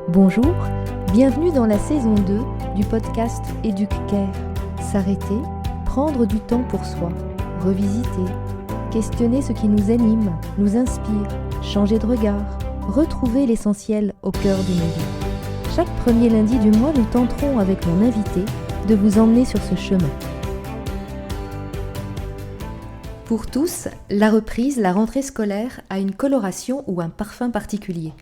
Bonjour, bienvenue dans la saison 2 du podcast EducCare. S'arrêter, prendre du temps pour soi, revisiter, questionner ce qui nous anime, nous inspire, changer de regard, retrouver l'essentiel au cœur de nos vies. Chaque premier lundi du mois, nous tenterons avec mon invité de vous emmener sur ce chemin. Pour tous, la reprise, la rentrée scolaire a une coloration ou un parfum particulier.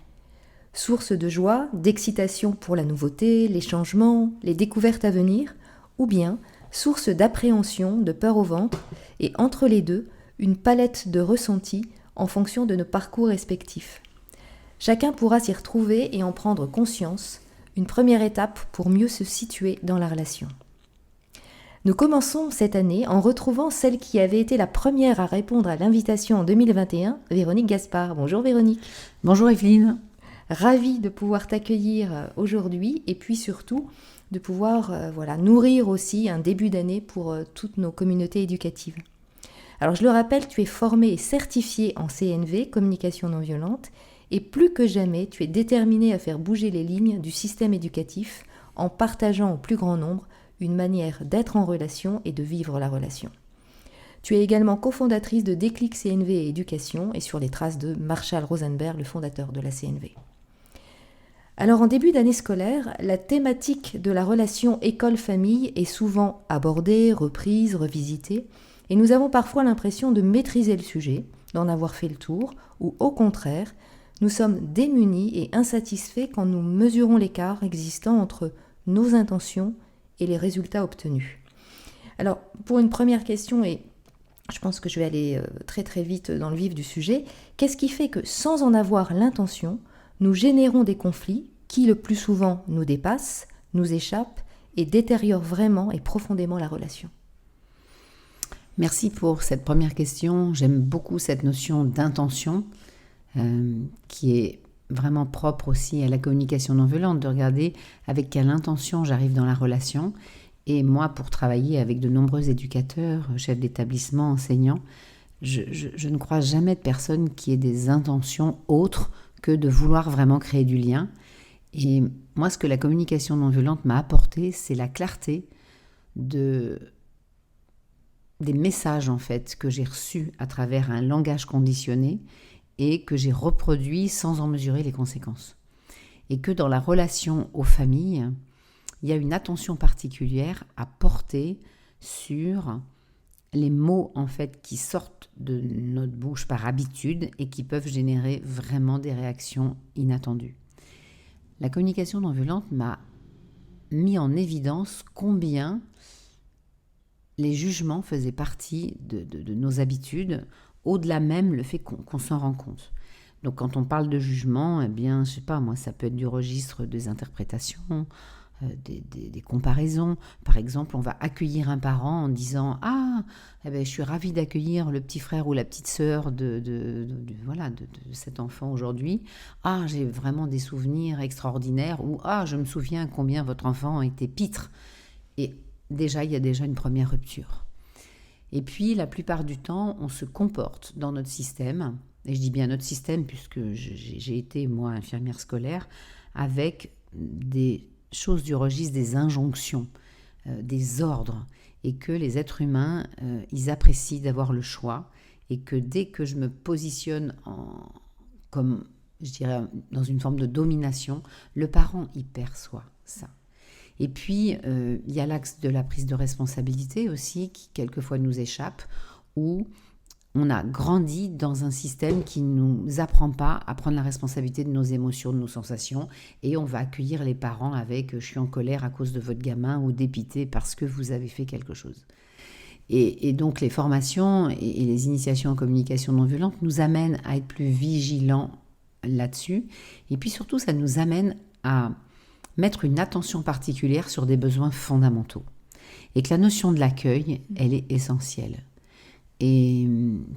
Source de joie, d'excitation pour la nouveauté, les changements, les découvertes à venir, ou bien source d'appréhension, de peur au ventre, et entre les deux, une palette de ressentis en fonction de nos parcours respectifs. Chacun pourra s'y retrouver et en prendre conscience, une première étape pour mieux se situer dans la relation. Nous commençons cette année en retrouvant celle qui avait été la première à répondre à l'invitation en 2021, Véronique Gaspard. Bonjour Véronique. Bonjour Evelyne. Ravie de pouvoir t'accueillir aujourd'hui et puis surtout de pouvoir nourrir aussi un début d'année pour toutes nos communautés éducatives. Alors je le rappelle, tu es formée et certifiée en CNV, communication non violente, et plus que jamais, tu es déterminée à faire bouger les lignes du système éducatif en partageant au plus grand nombre une manière d'être en relation et de vivre la relation. Tu es également cofondatrice de Déclic CNV et Éducation et sur les traces de Marshall Rosenberg, le fondateur de la CNV. Alors en début d'année scolaire, la thématique de la relation école-famille est souvent abordée, reprise, revisitée, et nous avons parfois l'impression de maîtriser le sujet, d'en avoir fait le tour, ou au contraire, nous sommes démunis et insatisfaits quand nous mesurons l'écart existant entre nos intentions et les résultats obtenus. Alors, pour une première question, et je pense que je vais aller très très vite dans le vif du sujet, qu'est-ce qui fait que sans en avoir l'intention, nous générons des conflits qui le plus souvent nous dépassent, nous échappent et détériorent vraiment et profondément la relation? Merci pour cette première question. J'aime beaucoup cette notion d'intention qui est vraiment propre aussi à la communication non violente, de regarder avec quelle intention j'arrive dans la relation. Et moi, pour travailler avec de nombreux éducateurs, chefs d'établissement, enseignants, je ne croise jamais de personne qui ait des intentions autres que de vouloir vraiment créer du lien. Et moi, ce que la communication non violente m'a apporté, c'est la clarté des messages en fait que j'ai reçus à travers un langage conditionné et que j'ai reproduit sans en mesurer les conséquences. Et que dans la relation aux familles, il y a une attention particulière à porter sur les mots en fait qui sortent de notre bouche par habitude et qui peuvent générer vraiment des réactions inattendues. La communication non violente m'a mis en évidence combien les jugements faisaient partie de nos habitudes, au-delà même le fait qu'on s'en rend compte. Donc quand on parle de jugement, eh bien, je sais pas, moi, ça peut être du registre des interprétations, des comparaisons. Par exemple, on va accueillir un parent en disant « Ah, je suis ravie d'accueillir le petit frère ou la petite sœur de cet enfant aujourd'hui. Ah, j'ai vraiment des souvenirs extraordinaires. » Ou « Ah, je me souviens combien votre enfant était pitre. » Et déjà, il y a déjà une première rupture. Et puis, la plupart du temps, on se comporte dans notre système, et je dis bien notre système puisque j'ai été, moi, infirmière scolaire, avec des choses du registre des injonctions, des ordres, et que les êtres humains, ils apprécient d'avoir le choix, et que dès que je me positionne comme, je dirais, dans une forme de domination, le parent y perçoit ça. Et puis, il y a l'axe de la prise de responsabilité aussi, qui quelquefois nous échappe, où on a grandi dans un système qui ne nous apprend pas à prendre la responsabilité de nos émotions, de nos sensations, et on va accueillir les parents avec « je suis en colère à cause de votre gamin » ou « dépité parce que vous avez fait quelque chose ». Et donc les formations et les initiations en communication non violente nous amènent à être plus vigilants là-dessus, et puis surtout ça nous amène à mettre une attention particulière sur des besoins fondamentaux. Et que la notion de l'accueil, elle est essentielle. Et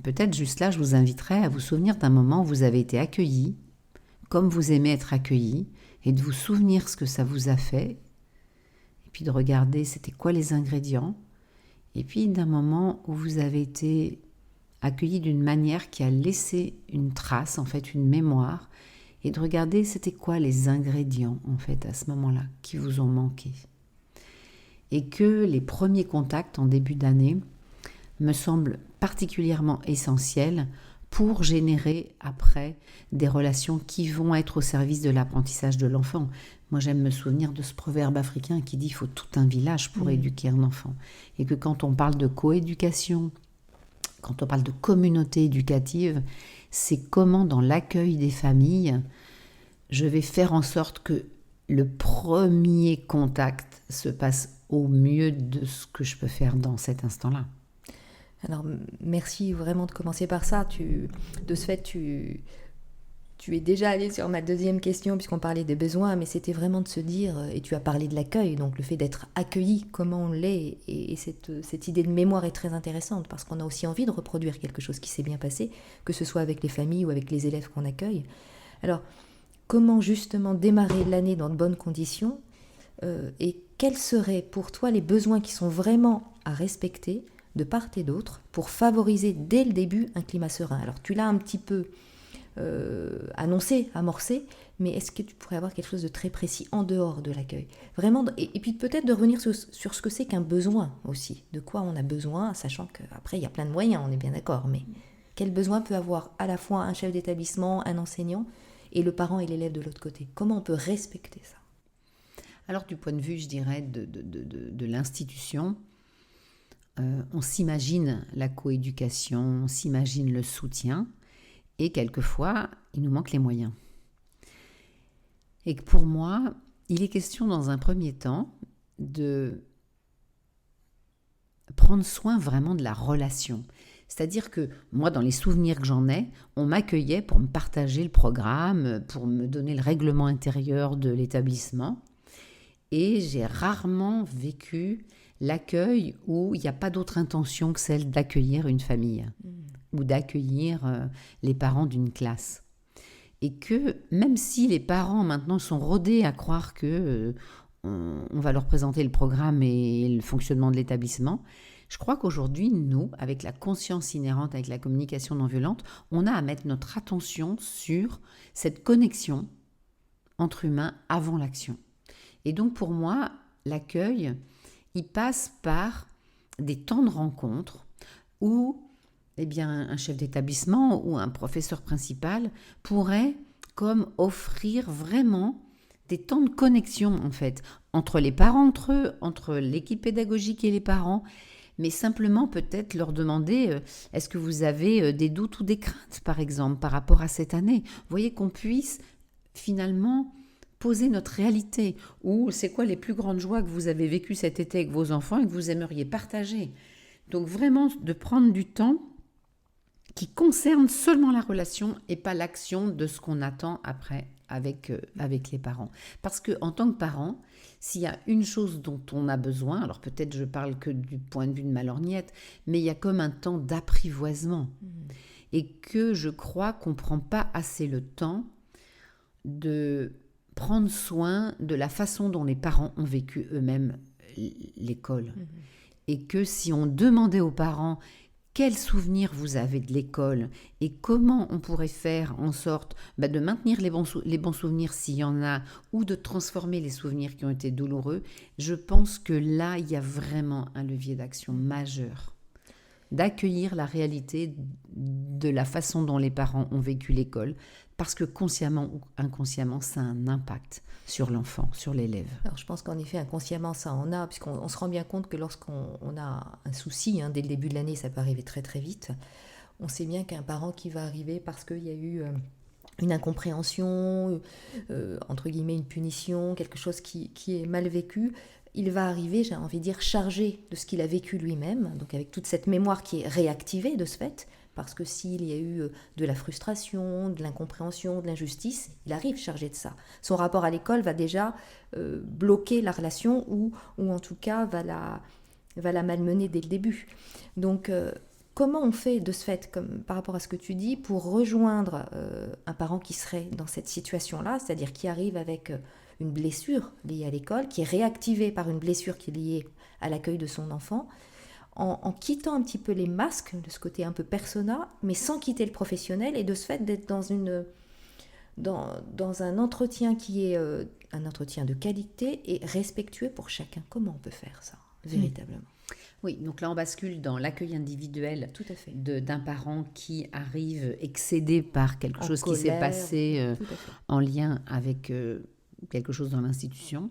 peut-être juste là, je vous inviterai à vous souvenir d'un moment où vous avez été accueilli, comme vous aimez être accueilli, et de vous souvenir ce que ça vous a fait, et puis de regarder c'était quoi les ingrédients, et puis d'un moment où vous avez été accueilli d'une manière qui a laissé une trace, en fait une mémoire, et de regarder c'était quoi les ingrédients en fait à ce moment-là qui vous ont manqué. Et que les premiers contacts en début d'année me semblent particulièrement essentiels pour générer après des relations qui vont être au service de l'apprentissage de l'enfant. Moi, j'aime me souvenir de ce proverbe africain qui dit qu'il faut tout un village pour éduquer un enfant. Et que quand on parle de coéducation, quand on parle de communauté éducative, c'est comment dans l'accueil des familles, je vais faire en sorte que le premier contact se passe au mieux de ce que je peux faire dans cet instant-là. Alors, merci vraiment de commencer par ça. De ce fait, tu es déjà allé sur ma deuxième question, puisqu'on parlait des besoins, mais c'était vraiment de se dire, et tu as parlé de l'accueil, donc le fait d'être accueilli, comment on l'est, et cette idée de mémoire est très intéressante, parce qu'on a aussi envie de reproduire quelque chose qui s'est bien passé, que ce soit avec les familles ou avec les élèves qu'on accueille. Alors, comment justement démarrer l'année dans de bonnes conditions, et quels seraient pour toi les besoins qui sont vraiment à respecter de part et d'autre pour favoriser dès le début un climat serein. Alors tu l'as un petit peu annoncé, amorcé, mais est-ce que tu pourrais avoir quelque chose de très précis en dehors de l'accueil? Vraiment, et puis peut-être de revenir sur ce que c'est qu'un besoin aussi, de quoi on a besoin, sachant qu'après il y a plein de moyens, on est bien d'accord, mais quel besoin peut avoir à la fois un chef d'établissement, un enseignant, et le parent et l'élève de l'autre côté? Comment on peut respecter ça? Alors du point de vue, je dirais, de l'institution, on s'imagine la coéducation, on s'imagine le soutien, et quelquefois, il nous manque les moyens. Et que pour moi, il est question dans un premier temps de prendre soin vraiment de la relation. C'est-à-dire que moi, dans les souvenirs que j'en ai, on m'accueillait pour me partager le programme, pour me donner le règlement intérieur de l'établissement. Et j'ai rarement vécu l'accueil où il n'y a pas d'autre intention que celle d'accueillir une famille ou d'accueillir les parents d'une classe. Et que même si les parents maintenant sont rodés à croire que on va leur présenter le programme et le fonctionnement de l'établissement, je crois qu'aujourd'hui, nous, avec la conscience inhérente, avec la communication non violente, on a à mettre notre attention sur cette connexion entre humains avant l'action. Et donc pour moi, l'accueil, il passe par des temps de rencontre où un chef d'établissement ou un professeur principal pourrait comme offrir vraiment des temps de connexion en fait, entre les parents entre eux, entre l'équipe pédagogique et les parents, mais simplement peut-être leur demander est-ce que vous avez des doutes ou des craintes par exemple par rapport à cette année. Vous voyez qu'on puisse finalement poser notre réalité, ou c'est quoi les plus grandes joies que vous avez vécues cet été avec vos enfants et que vous aimeriez partager. Donc vraiment de prendre du temps qui concerne seulement la relation et pas l'action de ce qu'on attend après avec les parents. Parce qu'en tant que parent, s'il y a une chose dont on a besoin, alors peut-être je parle que du point de vue de ma lorgnette, mais il y a comme un temps d'apprivoisement. Et que je crois qu'on ne prend pas assez le temps de prendre soin de la façon dont les parents ont vécu eux-mêmes l'école. Et que si on demandait aux parents quels souvenirs vous avez de l'école et comment on pourrait faire en sorte de maintenir les bons souvenirs s'il y en a ou de transformer les souvenirs qui ont été douloureux, je pense que là, il y a vraiment un levier d'action majeur. D'accueillir la réalité de la façon dont les parents ont vécu l'école, parce que consciemment ou inconsciemment, ça a un impact sur l'enfant, sur l'élève. Alors je pense qu'en effet, inconsciemment, ça en a, puisqu'on se rend bien compte que lorsqu'on a un souci, dès le début de l'année, ça peut arriver très très vite, on sait bien qu'un parent qui va arriver parce qu'il y a eu une incompréhension, entre guillemets une punition, quelque chose qui est mal vécu, il va arriver, j'ai envie de dire, chargé de ce qu'il a vécu lui-même, donc avec toute cette mémoire qui est réactivée de ce fait, parce que s'il y a eu de la frustration, de l'incompréhension, de l'injustice, il arrive chargé de ça. Son rapport à l'école va déjà bloquer la relation ou en tout cas va la malmener dès le début. Donc comment on fait de ce fait, comme par rapport à ce que tu dis, pour rejoindre un parent qui serait dans cette situation-là, c'est-à-dire qui arrive avec une blessure liée à l'école, qui est réactivée par une blessure qui est liée à l'accueil de son enfant, en quittant un petit peu les masques de ce côté un peu persona, mais sans quitter le professionnel, et de ce fait d'être dans dans un entretien qui est un entretien de qualité et respectueux pour chacun. Comment on peut faire ça, véritablement? Oui, donc là on bascule dans l'accueil individuel Tout à fait. d'un parent qui arrive excédé par quelque En chose qui s'est colère, passé tout à fait. en lien avec quelque chose dans l'institution.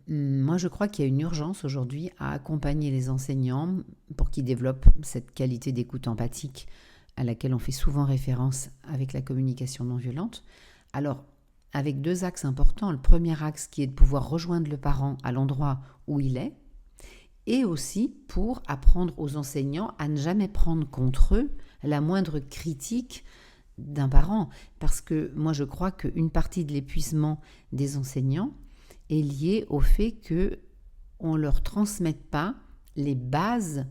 Moi, je crois qu'il y a une urgence aujourd'hui à accompagner les enseignants pour qu'ils développent cette qualité d'écoute empathique à laquelle on fait souvent référence avec la communication non violente. Alors, avec 2 axes importants. Le premier axe qui est de pouvoir rejoindre le parent à l'endroit où il est, et aussi pour apprendre aux enseignants à ne jamais prendre contre eux la moindre critique d'un parent. Parce que moi, je crois qu'une partie de l'épuisement des enseignants est liée au fait qu'on ne leur transmette pas les bases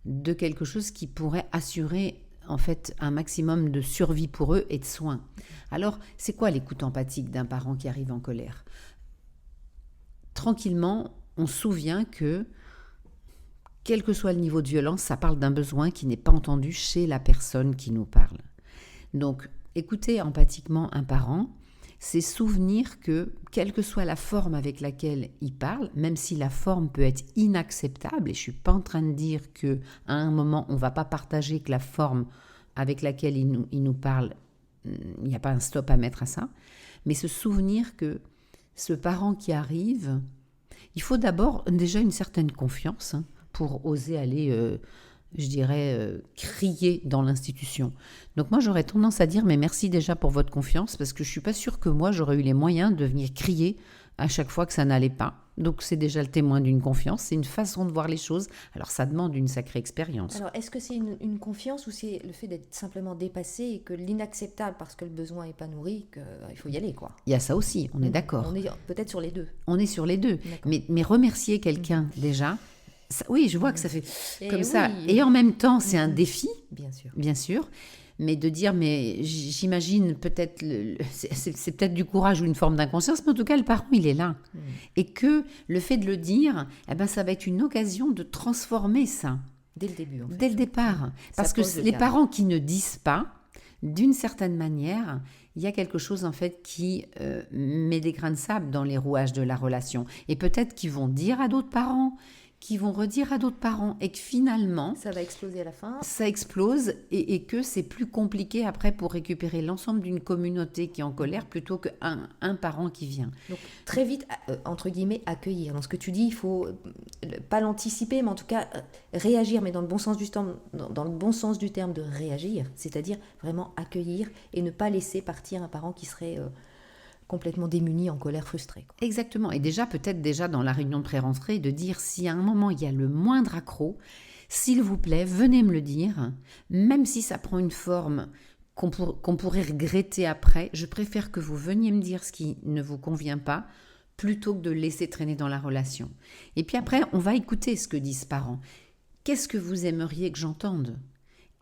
de quelque chose qui pourrait assurer en fait un maximum de survie pour eux et de soins. Alors, c'est quoi l'écoute empathique d'un parent qui arrive en colère ? Tranquillement, on se souvient que quel que soit le niveau de violence, ça parle d'un besoin qui n'est pas entendu chez la personne qui nous parle. Donc, écouter empathiquement un parent, c'est souvenir que, quelle que soit la forme avec laquelle il parle, même si la forme peut être inacceptable, et je ne suis pas en train de dire qu'à un moment, on ne va pas partager que la forme avec laquelle il nous parle, il n'y a pas un stop à mettre à ça, mais se souvenir que ce parent qui arrive, il faut d'abord déjà une certaine confiance pour oser aller, crier dans l'institution. Donc moi, j'aurais tendance à dire, mais merci déjà pour votre confiance, parce que je ne suis pas sûre que moi, j'aurais eu les moyens de venir crier à chaque fois que ça n'allait pas. Donc c'est déjà le témoin d'une confiance, c'est une façon de voir les choses. Alors ça demande une sacrée expérience. Alors, est-ce que c'est une confiance ou c'est le fait d'être simplement dépassé et que l'inacceptable parce que le besoin n'est pas nourri, qu'il faut y aller, quoi? Il y a ça aussi, on est d'accord. On est peut-être sur les deux. On est sur les deux. Mais remercier quelqu'un déjà, ça, oui, je vois que ça fait comme ça. Et en même temps, c'est un défi, bien sûr. Mais de dire, mais j'imagine peut-être, c'est peut-être du courage ou une forme d'inconscience, mais en tout cas, le parent, il est là. Et que le fait de le dire, ça va être une occasion de transformer ça. Dès le début, en fait. Dès le départ. Parce que les parents qui ne disent pas, d'une certaine manière, il y a quelque chose en fait qui met des grains de sable dans les rouages de la relation. Et peut-être qu'ils vont dire à d'autres parents, qui vont redire à d'autres parents, et que finalement... ça va exploser à la fin. Ça explose, et que c'est plus compliqué après pour récupérer l'ensemble d'une communauté qui est en colère plutôt qu'un parent qui vient. Donc très vite, entre guillemets, accueillir. Dans ce que tu dis, il faut pas l'anticiper, mais en tout cas réagir, mais dans le bon sens du terme, de réagir, c'est-à-dire vraiment accueillir et ne pas laisser partir un parent qui serait... complètement démuni, en colère, frustré. Exactement. Et déjà, peut-être déjà dans la réunion de pré-rentrée, de dire si à un moment il y a le moindre accroc, s'il vous plaît, venez me le dire, même si ça prend une forme qu'on pourrait regretter après, je préfère que vous veniez me dire ce qui ne vous convient pas, plutôt que de le laisser traîner dans la relation. Et puis après, on va écouter ce que disent ce parent. Qu'est-ce que vous aimeriez que j'entende ?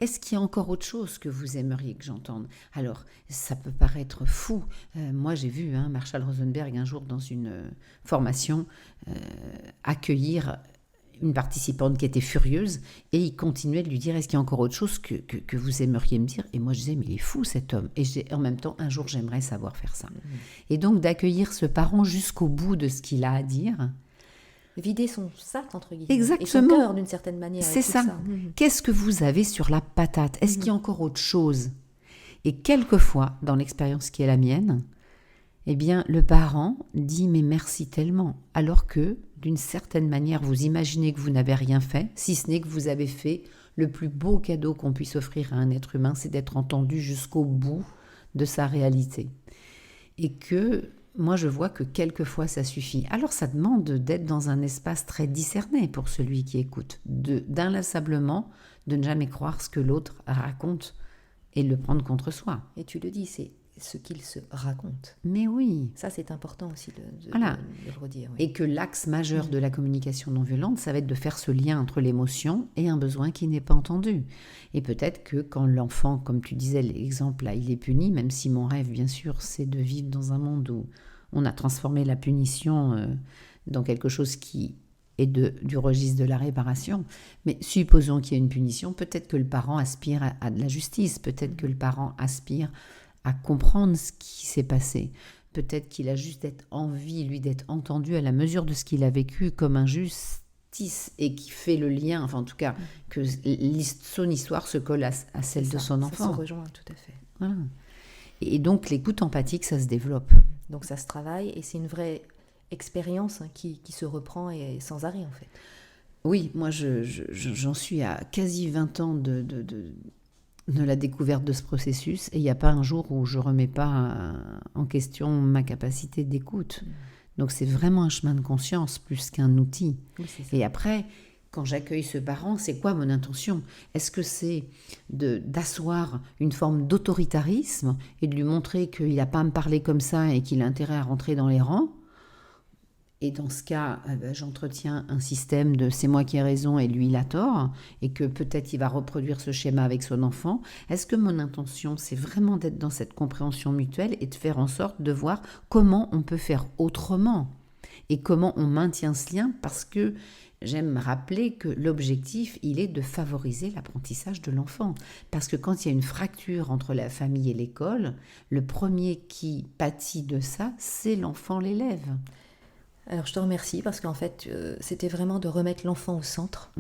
Est-ce qu'il y a encore autre chose que vous aimeriez que j'entende ? Alors, ça peut paraître fou. Moi, j'ai vu Marshall Rosenberg un jour dans une formation accueillir une participante qui était furieuse et il continuait de lui dire « Est-ce qu'il y a encore autre chose que vous aimeriez me dire ?» Et moi, je disais « Mais il est fou cet homme !» Et en même temps, un jour, j'aimerais savoir faire ça. Et donc, d'accueillir ce parent jusqu'au bout de ce qu'il a à dire... vider son sac, entre guillemets. Exactement. Et son cœur, d'une certaine manière. C'est ça. Qu'est-ce que vous avez sur la patate ? Est-ce qu'il y a encore autre chose ? Et quelquefois, dans l'expérience qui est la mienne, eh bien, le parent dit « mais merci tellement », alors que, d'une certaine manière, vous imaginez que vous n'avez rien fait, si ce n'est que vous avez fait le plus beau cadeau qu'on puisse offrir à un être humain, c'est d'être entendu jusqu'au bout de sa réalité. Et que... moi, je vois que quelquefois, ça suffit. Alors, ça demande d'être dans un espace très discerné pour celui qui écoute, d'inlassablement de ne jamais croire ce que l'autre raconte et le prendre contre soi. Et tu le dis, c'est ce qu'il se raconte. Mais oui. Ça, c'est important aussi de le redire. Oui. Et que l'axe majeur de la communication non violente, ça va être de faire ce lien entre l'émotion et un besoin qui n'est pas entendu. Et peut-être que quand l'enfant, comme tu disais, l'exemple là, il est puni, même si mon rêve, bien sûr, c'est de vivre dans un monde où on a transformé la punition dans quelque chose qui est du registre de la réparation. Mais supposons qu'il y ait une punition, peut-être que le parent aspire à de la justice, peut-être que le parent aspire à comprendre ce qui s'est passé. Peut-être qu'il a juste envie, lui, d'être entendu à la mesure de ce qu'il a vécu comme injustice et qui fait le lien, enfin en tout cas, que son histoire se colle à celle de son enfant. Ça se rejoint, tout à fait. Voilà. Et donc l'écoute empathique, ça se développe. Donc ça se travaille et c'est une vraie expérience qui se reprend et sans arrêt en fait. Oui, moi j'en suis à quasi 20 ans de la découverte de ce processus et il n'y a pas un jour où je ne remets pas en question ma capacité d'écoute. Donc c'est vraiment un chemin de conscience plus qu'un outil. Oui, c'est ça. Et après, quand j'accueille ce parent, c'est quoi mon intention ? Est-ce que c'est d'asseoir une forme d'autoritarisme et de lui montrer qu'il n'a pas à me parler comme ça et qu'il a intérêt à rentrer dans les rangs ? Et dans ce cas, j'entretiens un système de c'est moi qui ai raison et lui il a tort, et que peut-être il va reproduire ce schéma avec son enfant. Est-ce que mon intention, c'est vraiment d'être dans cette compréhension mutuelle et de faire en sorte de voir comment on peut faire autrement et comment on maintient ce lien, parce que j'aime rappeler que l'objectif, il est de favoriser l'apprentissage de l'enfant. Parce que quand il y a une fracture entre la famille et l'école, le premier qui pâtit de ça, c'est l'enfant, l'élève. Alors je te remercie parce qu'en fait c'était vraiment de remettre l'enfant au centre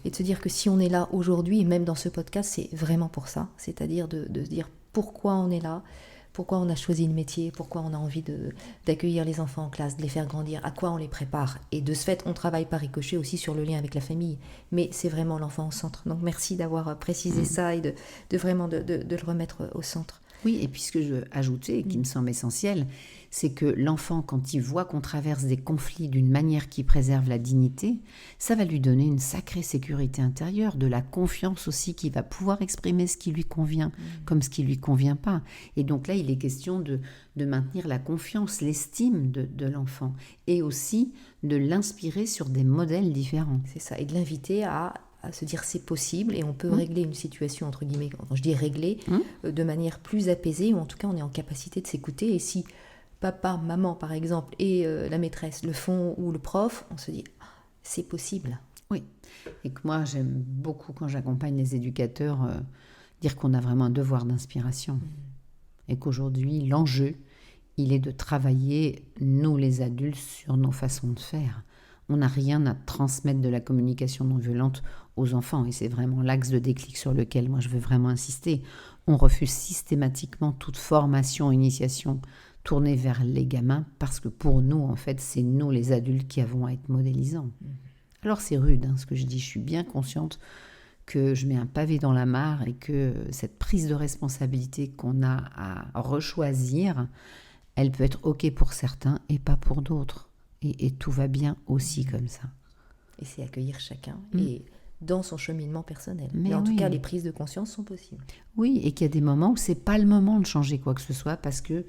et de se dire que si on est là aujourd'hui et même dans ce podcast c'est vraiment pour ça, c'est-à-dire de se dire pourquoi on est là, pourquoi on a choisi le métier, pourquoi on a envie d'accueillir les enfants en classe, de les faire grandir, à quoi on les prépare. Et de ce fait on travaille par ricochet aussi sur le lien avec la famille, mais c'est vraiment l'enfant au centre. Donc merci d'avoir précisé ça et de vraiment de le remettre au centre. Oui, et puis ce que je veux ajouter, et qui me semble essentiel, c'est que l'enfant, quand il voit qu'on traverse des conflits d'une manière qui préserve la dignité, ça va lui donner une sacrée sécurité intérieure, de la confiance aussi, qu'il va pouvoir exprimer ce qui lui convient, comme ce qui lui convient pas. Et donc là, il est question de maintenir la confiance, l'estime de l'enfant, et aussi de l'inspirer sur des modèles différents. C'est ça, et de l'inviter à se dire c'est possible et on peut régler une situation, entre guillemets, quand je dis régler, de manière plus apaisée, ou en tout cas on est en capacité de s'écouter. Et si papa, maman par exemple, et la maîtresse le font, ou le prof, on se dit c'est possible. Oui, et que moi j'aime beaucoup quand j'accompagne les éducateurs dire qu'on a vraiment un devoir d'inspiration. Et qu'aujourd'hui l'enjeu, il est de travailler, nous les adultes, sur nos façons de faire. On n'a rien à transmettre de la communication non violente aux enfants. Et c'est vraiment l'axe de déclic sur lequel moi je veux vraiment insister. On refuse systématiquement toute formation, initiation tournée vers les gamins parce que pour nous, en fait, c'est nous les adultes qui avons à être modélisants. Alors c'est rude ce que je dis. Je suis bien consciente que je mets un pavé dans la mare et que cette prise de responsabilité qu'on a à rechoisir, elle peut être OK pour certains et pas pour d'autres. Et tout va bien aussi comme ça. Et c'est accueillir chacun et dans son cheminement personnel. Mais en tout cas, les prises de conscience sont possibles. Oui, et qu'il y a des moments où c'est pas le moment de changer quoi que ce soit parce que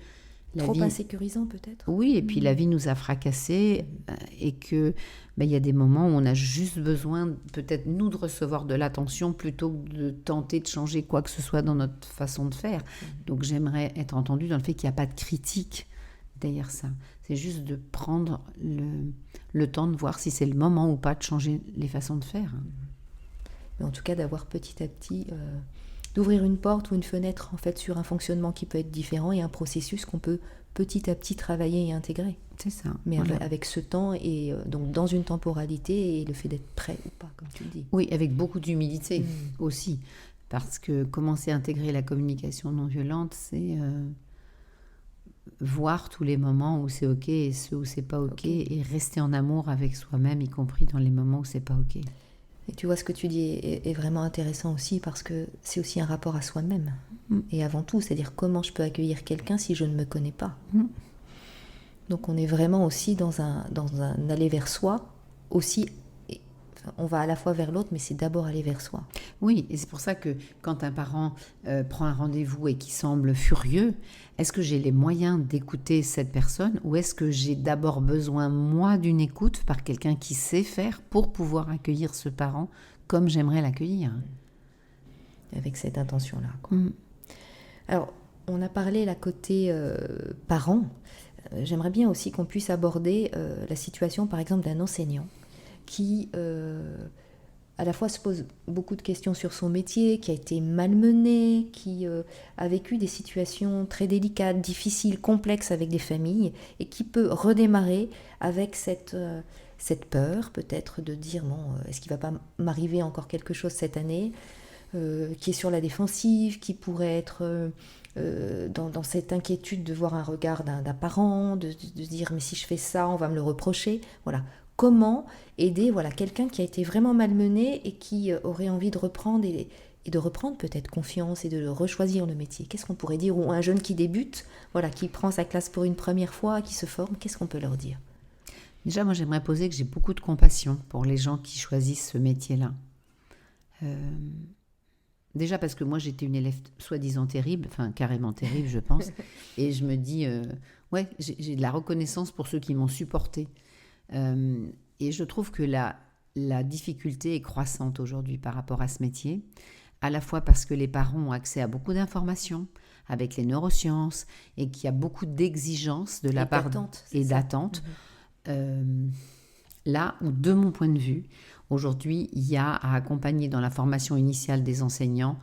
trop insécurisant peut-être. Oui, et puis la vie nous a fracassés et que il y a des moments où on a juste besoin peut-être nous de recevoir de l'attention plutôt que de tenter de changer quoi que ce soit dans notre façon de faire. Donc j'aimerais être entendue dans le fait qu'il n'y a pas de critique derrière ça. C'est juste de prendre le temps de voir si c'est le moment ou pas de changer les façons de faire. Mais en tout cas, d'avoir petit à petit, d'ouvrir une porte ou une fenêtre en fait sur un fonctionnement qui peut être différent et un processus qu'on peut petit à petit travailler et intégrer. C'est ça. Mais voilà. Avec ce temps et donc dans une temporalité et le fait d'être prêt ou pas, comme tu le dis. Oui, avec beaucoup d'humilité aussi. Parce que commencer à intégrer la communication non violente, c'est voir tous les moments où c'est OK et ceux où c'est pas OK et rester en amour avec soi-même, y compris dans les moments où c'est pas OK. Et tu vois, ce que tu dis est vraiment intéressant aussi parce que c'est aussi un rapport à soi-même. Et avant tout, c'est-à-dire comment je peux accueillir quelqu'un si je ne me connais pas. Donc on est vraiment aussi dans un aller vers soi aussi. On va à la fois vers l'autre, mais c'est d'abord aller vers soi. Oui, et c'est pour ça que quand un parent prend un rendez-vous et qui semble furieux, est-ce que j'ai les moyens d'écouter cette personne ou est-ce que j'ai d'abord besoin, moi, d'une écoute par quelqu'un qui sait faire pour pouvoir accueillir ce parent comme j'aimerais l'accueillir ? Avec cette intention-là, quoi. Alors, on a parlé là côté parent. J'aimerais bien aussi qu'on puisse aborder la situation, par exemple, d'un enseignant qui à la fois se pose beaucoup de questions sur son métier, qui a été malmené, qui a vécu des situations très délicates, difficiles, complexes avec des familles, et qui peut redémarrer avec cette peur peut-être de dire bon, est-ce qu'il ne va pas m'arriver encore quelque chose cette année, qui est sur la défensive, qui pourrait être dans cette inquiétude de voir un regard d'un parent, de se dire mais si je fais ça, on va me le reprocher. Voilà. Comment aider quelqu'un qui a été vraiment malmené et qui aurait envie de reprendre et de reprendre peut-être confiance et de rechoisir le métier. Qu'est-ce qu'on pourrait dire? Ou un jeune qui débute, qui prend sa classe pour une première fois, qui se forme, qu'est-ce qu'on peut leur dire? Déjà, moi, j'aimerais poser que j'ai beaucoup de compassion pour les gens qui choisissent ce métier-là. Déjà parce que moi, j'étais une élève soi-disant terrible, enfin carrément terrible, je pense. Et je me dis, j'ai de la reconnaissance pour ceux qui m'ont supportée. Et je trouve que la difficulté est croissante aujourd'hui par rapport à ce métier, à la fois parce que les parents ont accès à beaucoup d'informations avec les neurosciences et qu'il y a beaucoup d'exigences de la part et d'attentes. Là où, de mon point de vue, aujourd'hui, il y a à accompagner dans la formation initiale des enseignants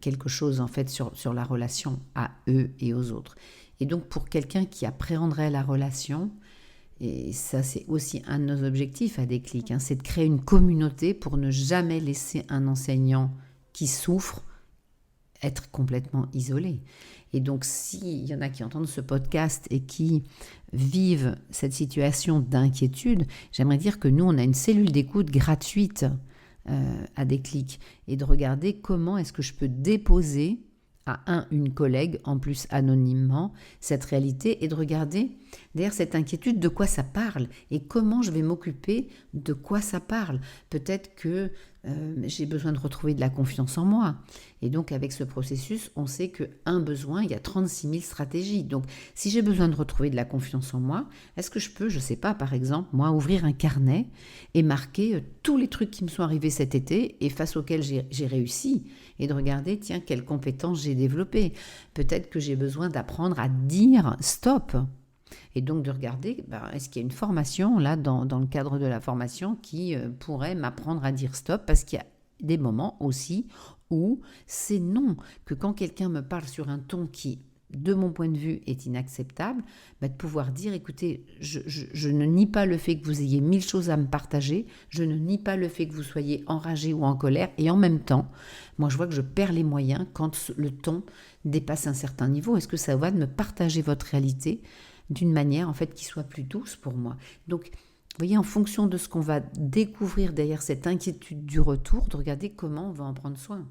quelque chose en fait sur la relation à eux et aux autres. Et donc pour quelqu'un qui appréhenderait la relation, et ça c'est aussi un de nos objectifs à Déclic, c'est de créer une communauté pour ne jamais laisser un enseignant qui souffre être complètement isolé. Et donc s'il y en a qui entendent ce podcast et qui vivent cette situation d'inquiétude, j'aimerais dire que nous on a une cellule d'écoute gratuite à Déclic, et de regarder comment est-ce que je peux déposer à une collègue, en plus anonymement, cette réalité, et de regarder derrière cette inquiétude de quoi ça parle et comment je vais m'occuper de quoi ça parle. Peut-être que j'ai besoin de retrouver de la confiance en moi. Et donc avec ce processus, on sait qu'un besoin, il y a 36 000 stratégies. Donc si j'ai besoin de retrouver de la confiance en moi, est-ce que je peux, je ne sais pas, par exemple, moi, ouvrir un carnet et marquer tous les trucs qui me sont arrivés cet été et face auxquels j'ai réussi, et de regarder, tiens, quelles compétences j'ai développées. Peut-être que j'ai besoin d'apprendre à dire stop. Et donc de regarder, est-ce qu'il y a une formation là dans le cadre de la formation qui pourrait m'apprendre à dire stop, parce qu'il y a des moments aussi où c'est non, que quand quelqu'un me parle sur un ton qui, de mon point de vue, est inacceptable, de pouvoir dire, écoutez, je ne nie pas le fait que vous ayez 1000 choses à me partager, je ne nie pas le fait que vous soyez enragé ou en colère, et en même temps, moi je vois que je perds les moyens quand le ton dépasse un certain niveau. Est-ce que ça va de me partager votre réalité d'une manière en fait qui soit plus douce pour moi? Donc, vous voyez, en fonction de ce qu'on va découvrir derrière cette inquiétude du retour, de regarder comment on va en prendre soin.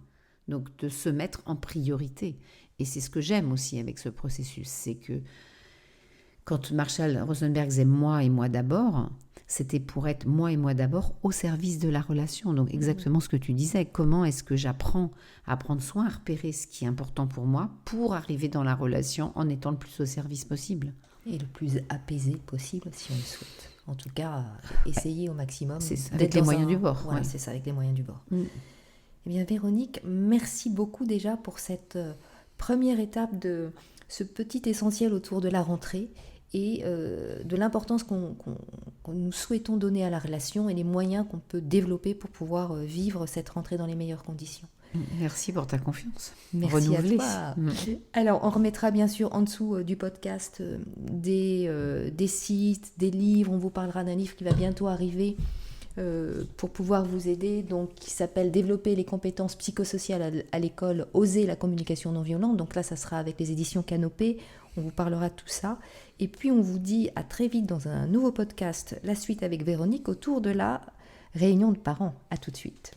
Donc, de se mettre en priorité. Et c'est ce que j'aime aussi avec ce processus, c'est que quand Marshall Rosenberg disait « moi et moi d'abord », c'était pour être moi et moi d'abord au service de la relation. Donc exactement ce que tu disais, comment est-ce que j'apprends à prendre soin, à repérer ce qui est important pour moi pour arriver dans la relation en étant le plus au service possible. Et le plus apaisé possible si on le souhaite. En tout cas, essayer au maximum. C'est ça, avec les moyens du bord. Voilà, ouais. C'est ça, avec les moyens du bord. Eh bien, Véronique, merci beaucoup déjà pour cette première étape de ce petit essentiel autour de la rentrée et de l'importance qu'on nous souhaitons donner à la relation et les moyens qu'on peut développer pour pouvoir vivre cette rentrée dans les meilleures conditions. Merci pour ta confiance. Merci renouvelée. À toi. Alors, on remettra bien sûr en dessous du podcast des sites, des livres. On vous parlera d'un livre qui va bientôt arriver pour pouvoir vous aider, donc qui s'appelle « Développer les compétences psychosociales à l'école, oser la communication non violente ». Donc là, ça sera avec les éditions Canopée. On vous parlera de tout ça. Et puis, on vous dit à très vite dans un nouveau podcast, la suite avec Véronique, autour de la réunion de parents. À tout de suite.